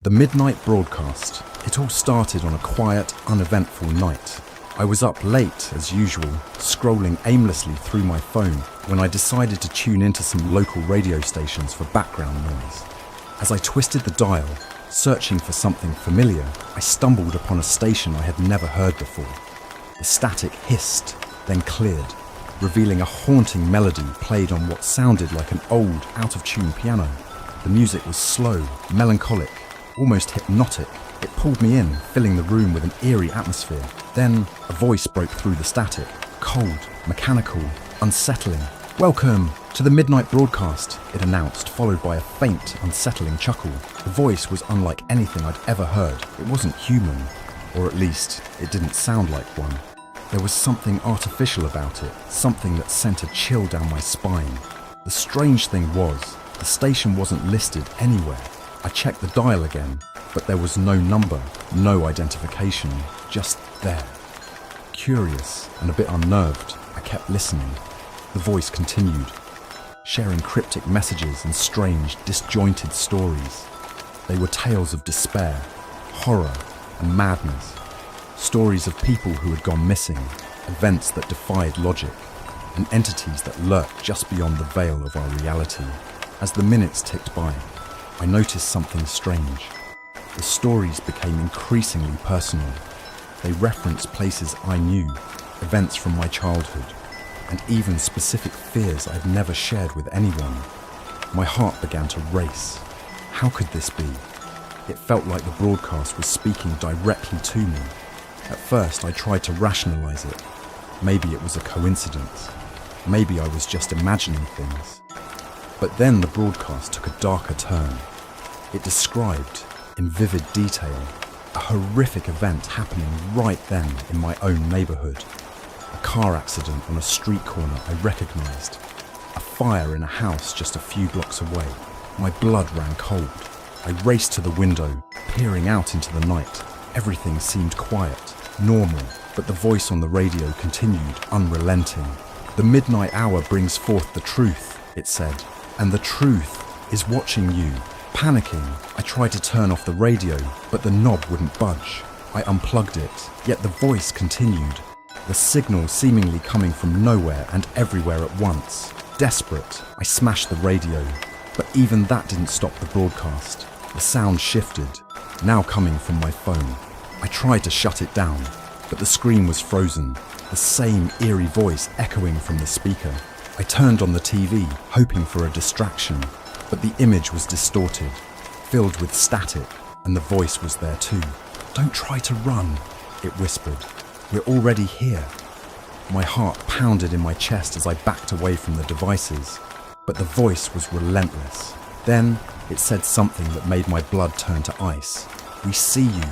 The midnight broadcast. It all started on a quiet, uneventful night. I was up late, as usual, scrolling aimlessly through my phone when I decided to tune into some local radio stations for background noise. As I twisted the dial, searching for something familiar, I stumbled upon a station I had never heard before. The static hissed, then cleared, revealing a haunting melody played on what sounded like an old, out-of-tune piano. The music was slow, melancholic, almost hypnotic. It pulled me in, filling the room with an eerie atmosphere. Then a voice broke through the static, cold, mechanical, unsettling. "Welcome to the midnight broadcast," it announced, followed by a faint, unsettling chuckle. The voice was unlike anything I'd ever heard. It wasn't human, or at least it didn't sound like one. There was something artificial about it, something that sent a chill down my spine. The strange thing was, the station wasn't listed anywhere. I checked the dial again, but there was no number, no identification, just there. Curious and a bit unnerved, I kept listening. The voice continued, sharing cryptic messages and strange, disjointed stories. They were tales of despair, horror, and madness. Stories of people who had gone missing, events that defied logic, and entities that lurked just beyond the veil of our reality. As the minutes ticked by, I noticed something strange. The stories became increasingly personal. They referenced places I knew, events from my childhood, and even specific fears I'd never shared with anyone. My heart began to race. How could this be? It felt like the broadcast was speaking directly to me. At first, I tried to rationalize it. Maybe it was a coincidence. Maybe I was just imagining things. But then the broadcast took a darker turn. It described, in vivid detail, a horrific event happening right then in my own neighborhood. A car accident on a street corner I recognized. A fire in a house just a few blocks away. My blood ran cold. I raced to the window, peering out into the night. Everything seemed quiet, normal, but the voice on the radio continued, unrelenting. "The midnight hour brings forth the truth," it said, "and the truth is watching you." Panicking, I tried to turn off the radio, but the knob wouldn't budge. I unplugged it, yet the voice continued, the signal seemingly coming from nowhere and everywhere at once. Desperate, I smashed the radio, but even that didn't stop the broadcast. The sound shifted, now coming from my phone. I tried to shut it down, but the screen was frozen, the same eerie voice echoing from the speaker. I turned on the TV, hoping for a distraction, but the image was distorted, filled with static, and the voice was there too. "Don't try to run," it whispered. "We're already here." My heart pounded in my chest as I backed away from the devices, but the voice was relentless. Then it said something that made my blood turn to ice. "We see you,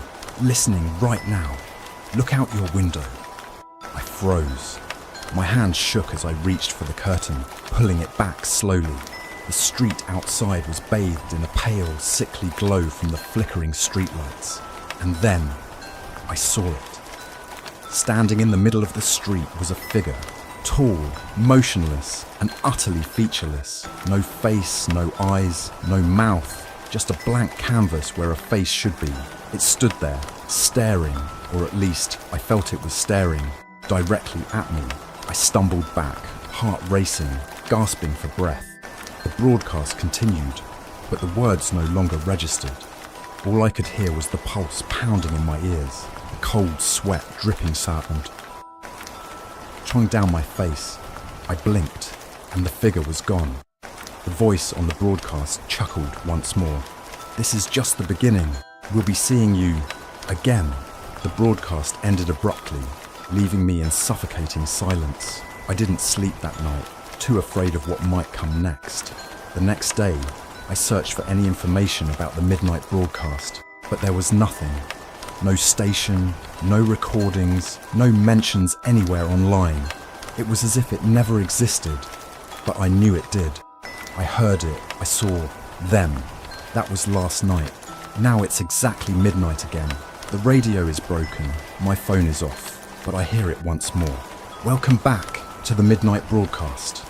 listening right now. Look out your window." I froze. My hand shook as I reached for the curtain, pulling it back slowly. The street outside was bathed in a pale, sickly glow from the flickering streetlights. And then I saw it. Standing in the middle of the street was a figure, tall, motionless, and utterly featureless. No face, no eyes, no mouth, just a blank canvas where a face should be. It stood there, staring, or at least I felt it was staring, directly at me. I stumbled back, heart racing, gasping for breath. The broadcast continued, but the words no longer registered. All I could hear was the pulse pounding in my ears, the cold sweat dripping sound. Trying down my face, I blinked, and the figure was gone. The voice on the broadcast chuckled once more. "This is just the beginning. We'll be seeing you again." The broadcast ended abruptly, leaving me in suffocating silence. I didn't sleep that night, too afraid of what might come next. The next day, I searched for any information about the midnight broadcast, but there was nothing. No station, no recordings, no mentions anywhere online. It was as if it never existed, but I knew it did. I heard it, I saw them. That was last night. Now it's exactly midnight again. The radio is broken, my phone is off, but I hear it once more. Welcome back to the midnight broadcast.